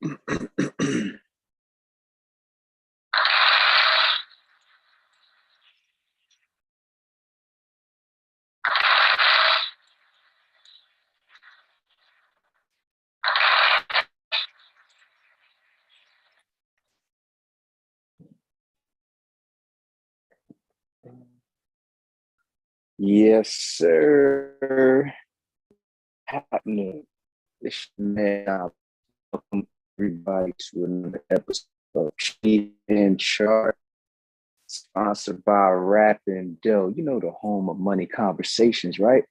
Yes, sir. Happening. It's man. Welcome everybody to another episode of Cheef and Chart, sponsored by Rap and Dough. You know, the home of money conversations, right?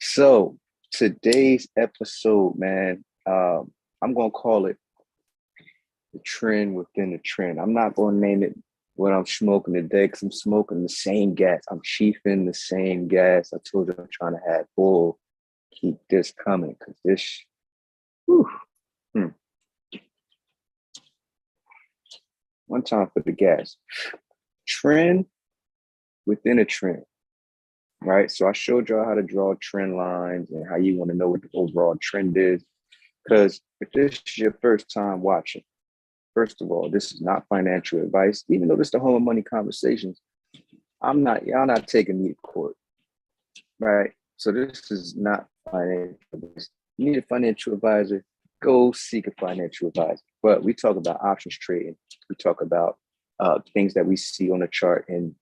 So today's episode, man, I'm gonna call it the trend within the trend. I'm not gonna name it what I'm smoking today because I'm smoking the same gas. I'm chiefing the same gas. I told you I'm trying to have bull. Keep this coming because this, whew, hmm. One time for the gas. Trend within a trend, right? So I showed y'all how to draw trend lines and how you want to know what the overall trend is. Because if this is your first time watching, first of all, this is not financial advice. Even though this is the home of money conversations, y'all not taking me to court, right? So this is not financial advice. You need a financial advisor, go seek a financial advisor. But we talk about options trading. We talk about things that we see on the chart, and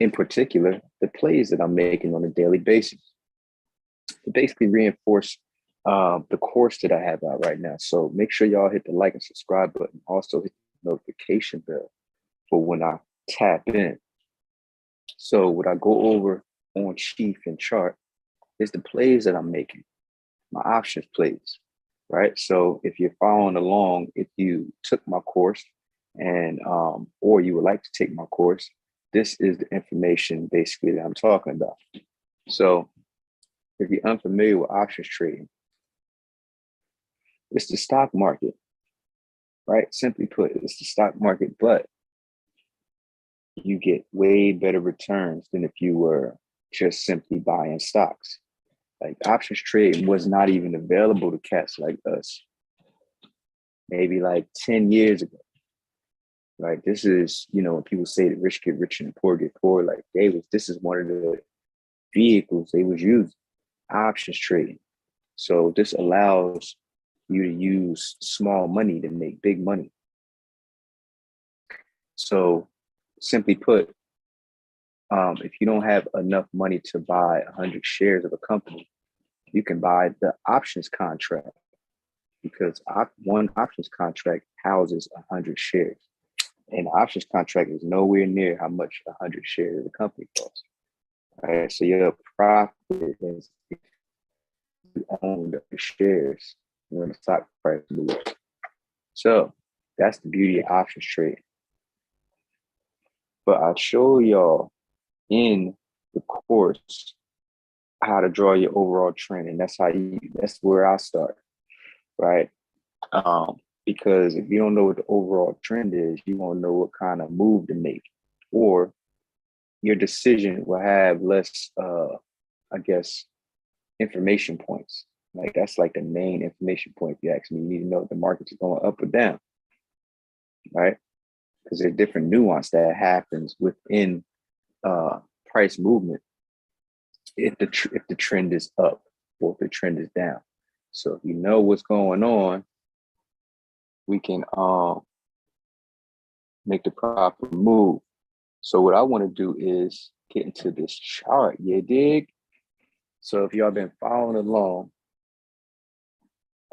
in particular, the plays that I'm making on a daily basis to basically reinforce the course that I have out right now. So make sure y'all hit the like and subscribe button. Also hit the notification bell for when I tap in. So what I go over on Cheef and Chart is the plays that I'm making, my options plays, right? So if you're following along, if you took my course and or you would like to take my course, this is the information basically that I'm talking about. So if you're unfamiliar with options trading, it's the stock market, right? Simply put, it's the stock market, but you get way better returns than if you were just simply buying stocks. Like options trading was not even available to cats like us, maybe like 10 years ago. Right. This is, when people say that rich get rich and the poor get poor, like this is one of the vehicles they was using, options trading. So this allows you to use small money to make big money. So simply put, if you don't have enough money to buy 100 shares of a company, you can buy the options contract because one options contract houses 100 shares. And the options contract is nowhere near how much 100 shares of the company costs. Right? So your profit is if you own the shares when the stock price moves. So that's the beauty of options trading. But I'll show y'all in the course how to draw your overall trend. And that's where I start, right? Because if you don't know what the overall trend is, you won't know what kind of move to make, or your decision will have less, I guess, information points. Like that's like the main information point. If you ask me, you need to know if the markets are going up or down, right? Because there's different nuance that happens within price movement if the trend is up or if the trend is down. So if you know what's going on, we can make the proper move. So what I want to do is get into this chart. You dig? So if y'all been following along,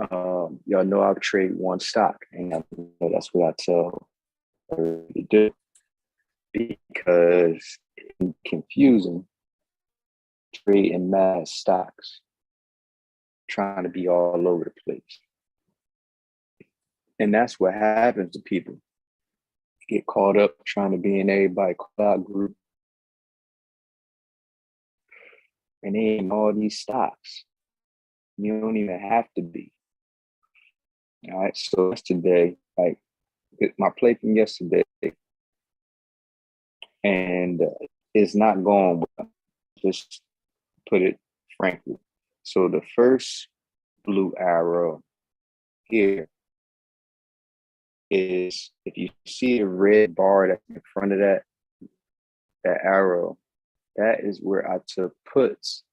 y'all know I trade one stock, and that's what I tell everybody to do because it's confusing trading mass stocks, trying to be all over the place, and that's what happens to people. Get caught up trying to be in everybody's cloud group, and they in all these stocks. You don't even have to be. All right. So yesterday, like my play from yesterday, and it's not going well. Just put it frankly. So the first blue arrow here is if you see a red bar that's in front of that arrow, that is where I took puts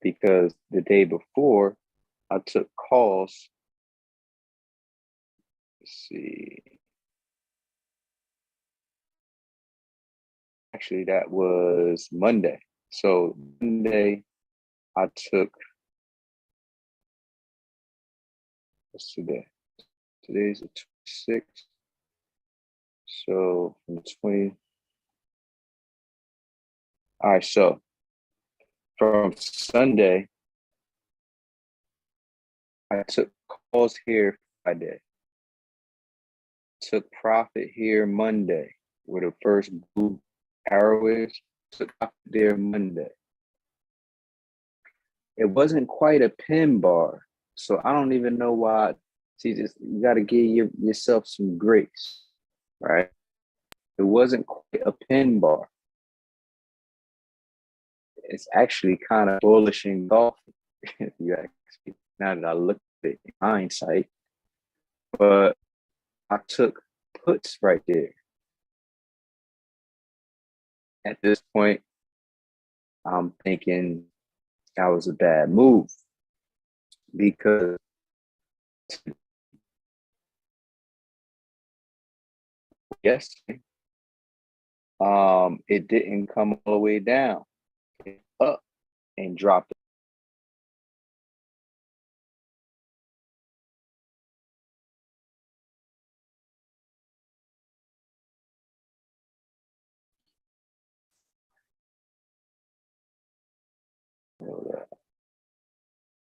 because the day before I took calls. Let's see. Actually, that was Monday. So Monday I took, what's today? Today's the 26th. So from 20. All right, so from Sunday, I took calls here Friday, took profit here Monday, where the first blue arrow is, took profit there Monday. It wasn't quite a pin bar, so I don't even know why. See, just you got to give yourself some grace, right? It wasn't quite a pin bar. It's actually kind of bullish in golf, if you ask me. Now that I look at it in hindsight, but I took puts right there. At this point, I'm thinking that was a bad move because yesterday, it didn't come all the way down, it up and dropped.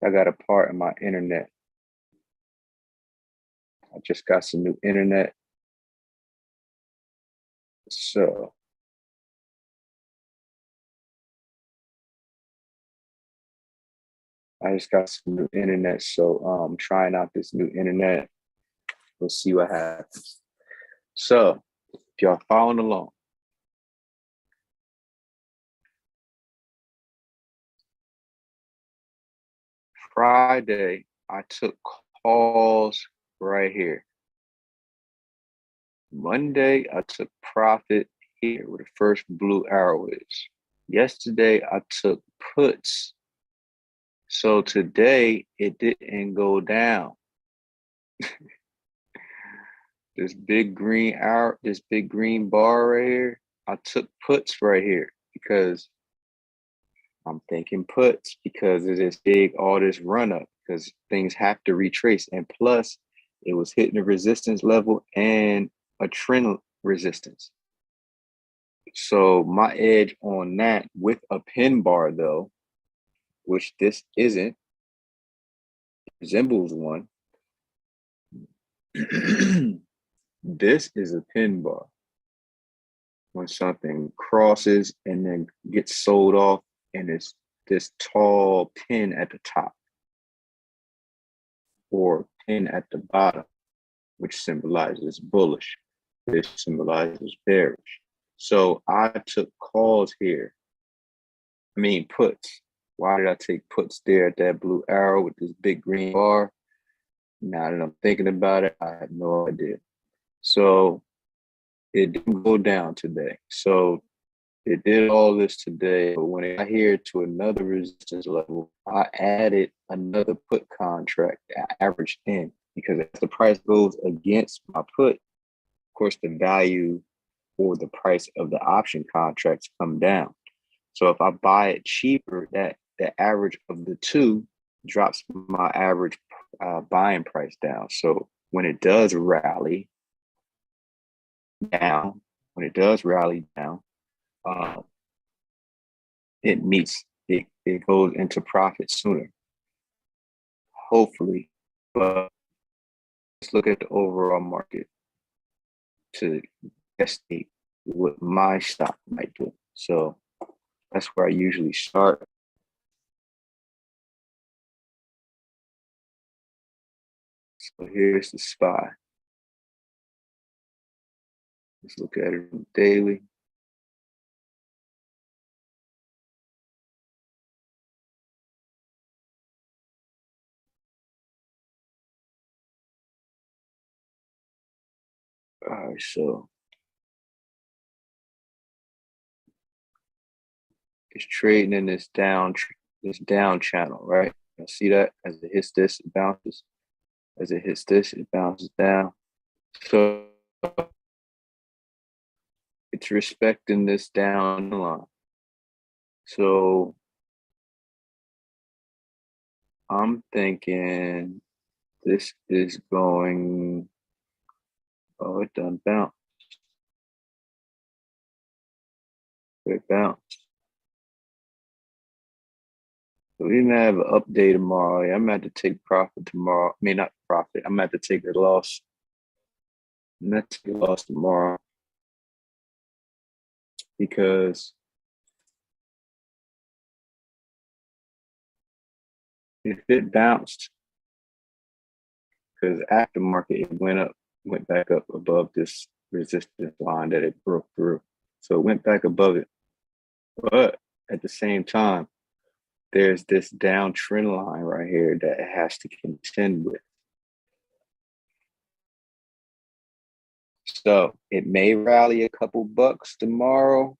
I got a part in my internet. I just got some new internet, so I just got some new internet. So I'm trying out this new internet. We'll see what happens. So if y'all following along, Friday, I took calls right here. Monday, I took profit here where the first blue arrow is. Yesterday, I took puts. So today, it didn't go down. This big green arrow, this big green bar right here, I took puts right here because I'm thinking puts because of this big, all this run up because things have to retrace. And plus, it was hitting a resistance level and a trend resistance. So my edge on that with a pin bar though, which this isn't, resembles one. This is a pin bar. When something crosses and then gets sold off and it's this tall pin at the top or pin at the bottom, which symbolizes bullish. This symbolizes bearish. So I took calls here. I mean puts. Why did I take puts there at that blue arrow with this big green bar? Now that I'm thinking about it, I have no idea. So it didn't go down today. So it did all this today, but when it got here to another resistance level, I added another put contract that averaged in because if the price goes against my put, of course, the value or the price of the option contracts come down. So if I buy it cheaper, that the average of the two drops my average buying price down. So when it does rally down, uh, it goes into profit sooner, hopefully. But let's look at the overall market to estimate what my stock might do. So that's where I usually start. So here's the SPY. Let's look at it daily. All right, so it's trading in this down channel, right? You see that as it hits this, it bounces. As it hits this, it bounces down. So it's respecting this down line. So I'm thinking this is going, oh, it done bounce. It bounced. So we may have an update tomorrow. Yeah, I'm going to have to take profit tomorrow. I mean, not profit. I'm going to have to take a loss. I'm going to take a loss tomorrow because if it bounced, because after market it went back up above this resistance line that it broke through. So it went back above it. But at the same time, there's this down trend line right here that it has to contend with. So it may rally a couple bucks tomorrow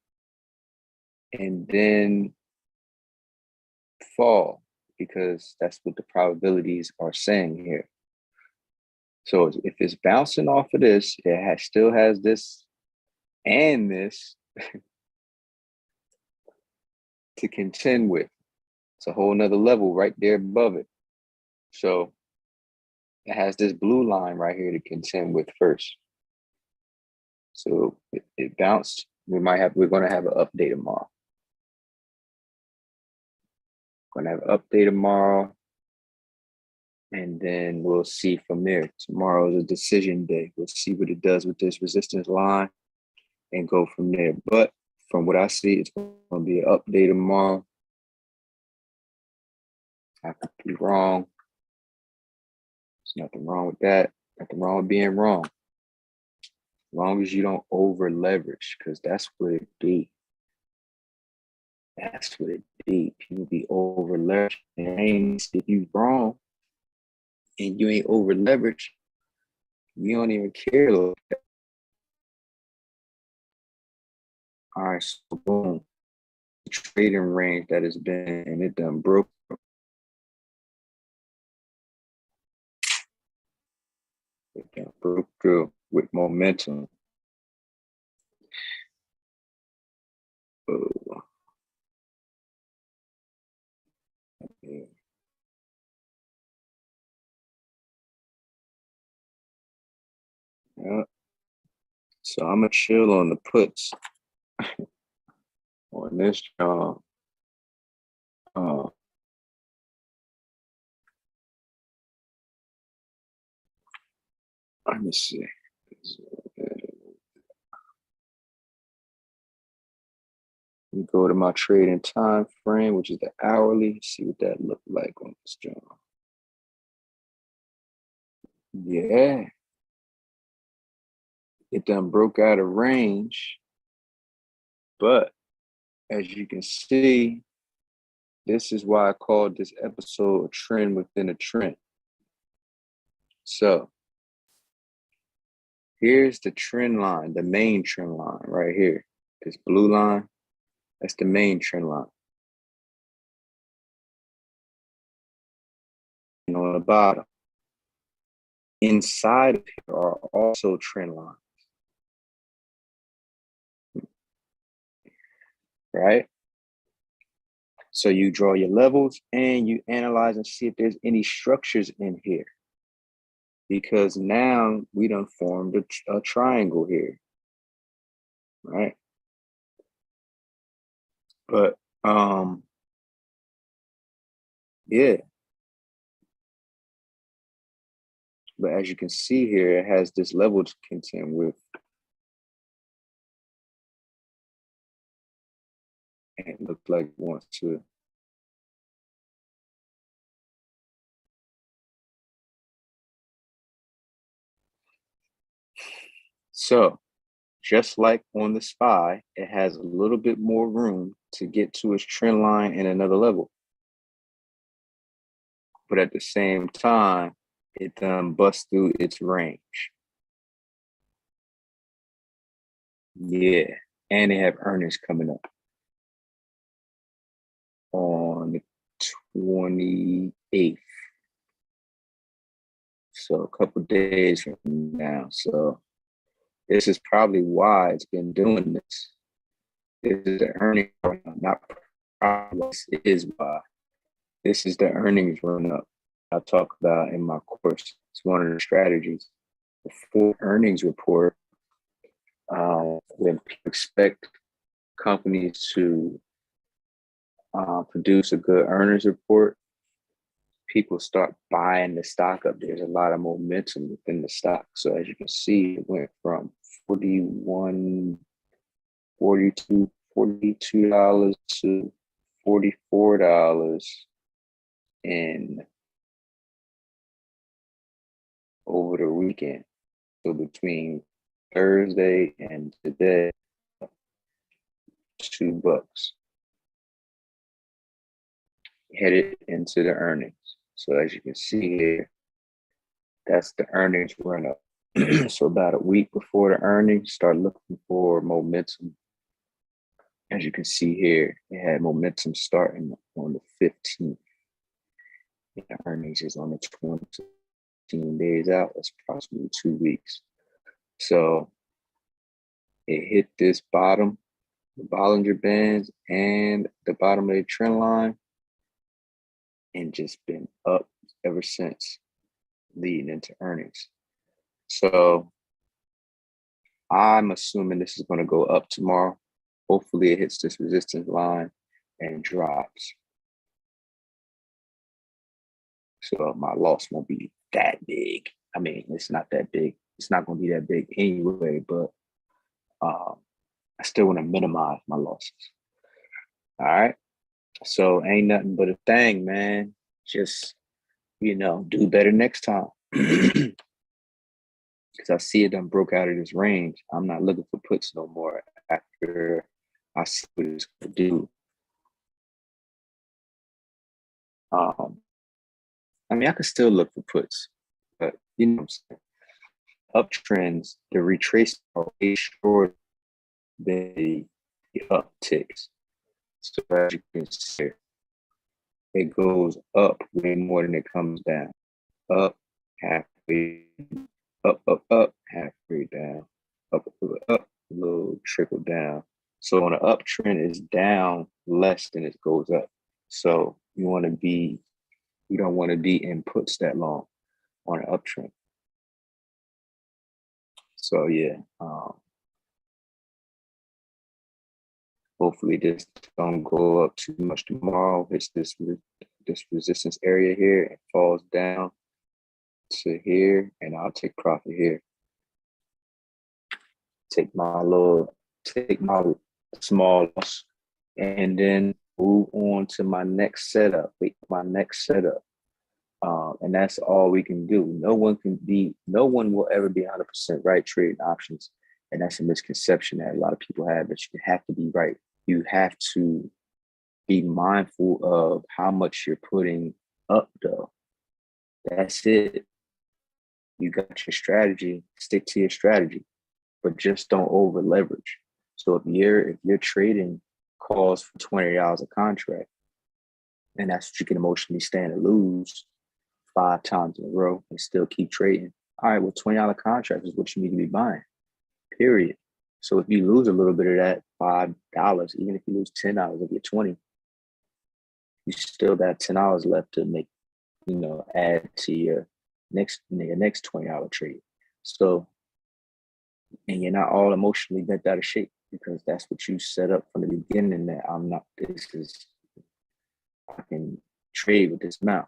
and then fall because that's what the probabilities are saying here. So if it's bouncing off of this, still has this and this to contend with. It's a whole nother level right there above it. So it has this blue line right here to contend with first. So it bounced. We're going to have an update tomorrow. Going to have an update tomorrow. And then we'll see from there. Tomorrow is a decision day. We'll see what it does with this resistance line and go from there. But from what I see, it's going to be an update tomorrow. I could be wrong. There's nothing wrong with that. Nothing wrong with being wrong. As long as you don't over leverage, because that's what it be. That's what it be. People be over leveraged. And if you wrong and you ain't over leveraged, you don't even care. All right, so boom. The trading range that has been, and it done broke. It done broke through with momentum. Oh. Yeah. Yeah. So I'm gonna chill on the puts on this job. Let me see. We go to my trading time frame, which is the hourly. See what that looked like on this job. Yeah, it done broke out of range, but as you can see, this is why I called this episode a trend within a trend. So here's the trend line, the main trend line right here. This blue line, that's the main trend line. And on the bottom, inside of here are also trend lines, right? So you draw your levels and you analyze and see if there's any structures in here. Because now we done formed a triangle here, right? But yeah. But as you can see here, it has this level to contend with. And it looks like it wants to. So just like on the SPY, it has a little bit more room to get to its trend line and another level. But at the same time, it busts through its range. Yeah, and they have earnings coming up on the 28th. So a couple days from now. So this is probably why it's been doing this. This is the earnings run up, not probably. This is why. This is the earnings run up I talk about in my course. It's one of the strategies. Before earnings report, when people expect companies to produce a good earnings report, people start buying the stock up. There's a lot of momentum within the stock. So as you can see, it went from 41, 42, $42 to $44 in over the weekend. So between Thursday and today, $2 headed into the earnings. So as you can see here, that's the earnings run up. So about a week before the earnings, start looking for momentum. As you can see here, it had momentum starting on the 15th. The earnings is on the 15 days out. That's approximately 2 weeks. So it hit this bottom, the Bollinger Bands, and the bottom of the trend line, and just been up ever since, leading into earnings. So I'm assuming this is going to go up tomorrow. Hopefully it hits this resistance line and drops. So my loss won't be that big. I mean, it's not that big. It's not going to be that big anyway, but I still want to minimize my losses. All right. So ain't nothing but a thing, man. Just, do better next time. Because I see it done broke out of this range. I'm not looking for puts no more after I see what it's going to do. I mean, I could still look for puts, but you know what I'm saying? Uptrends, the retrace are way short than the upticks. So as you can see, it goes up way more than it comes down. Up, halfway, up, halfway down, up, a little trickle down. So on an uptrend, it's down less than it goes up. So you don't want to be in puts that long on an uptrend. So yeah, hopefully this don't go up too much tomorrow. It's this resistance area here and falls down to here, and I'll take profit here. Take my small loss, and then move on to my next setup. And that's all we can do. No one will ever be 100% right trading options. And that's a misconception that a lot of people have, that you have to be right. You have to be mindful of how much you're putting up though. That's it. You got your strategy, stick to your strategy, but just don't over leverage. So if you're trading calls for $20 a contract, and that's what you can emotionally stand to lose 5 times in a row and still keep trading. All right, well, $20 contract is what you need to be buying, period. So if you lose a little bit of that $5, even if you lose $10 of your 20, you still got $10 left to make, add to your next $20 trade. So, and you're not all emotionally bent out of shape, because that's what you set up from the beginning, that I can trade with this amount.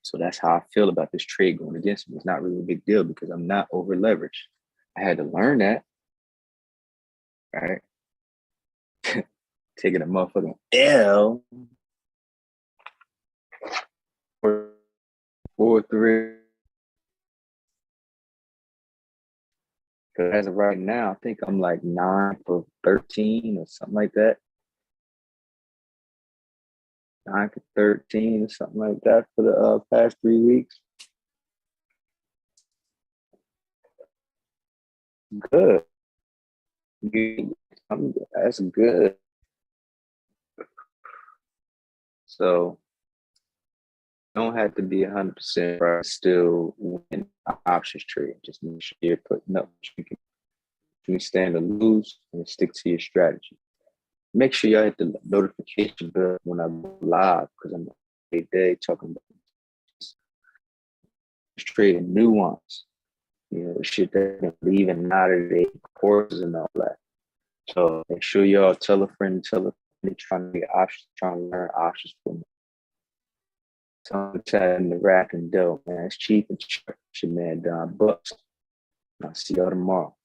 So that's how I feel about this trade going against me. It's not really a big deal because I'm not over leveraged. I had to learn that, right? Taking a motherfucking L for 4-3. Because as of right now, I think I'm like 9 for 13 or something like that. 9 for 13 or something like that for the past 3 weeks. Good. That's good. So don't have to be 100% right. Still win options trade. Just make sure you're putting up. You can stand to lose and stick to your strategy. Make sure y'all hit the notification bell when I go live because I'm every day talking about trading nuance. You know, the shit that been leaving out of the courses and all that. So make sure y'all tell a friend, tell a friend trying to get options, trying to learn options from me. So I'm chatting the rack and dough, man. It's Cheef and Chuck, your man Don Bucks. I'll see y'all tomorrow.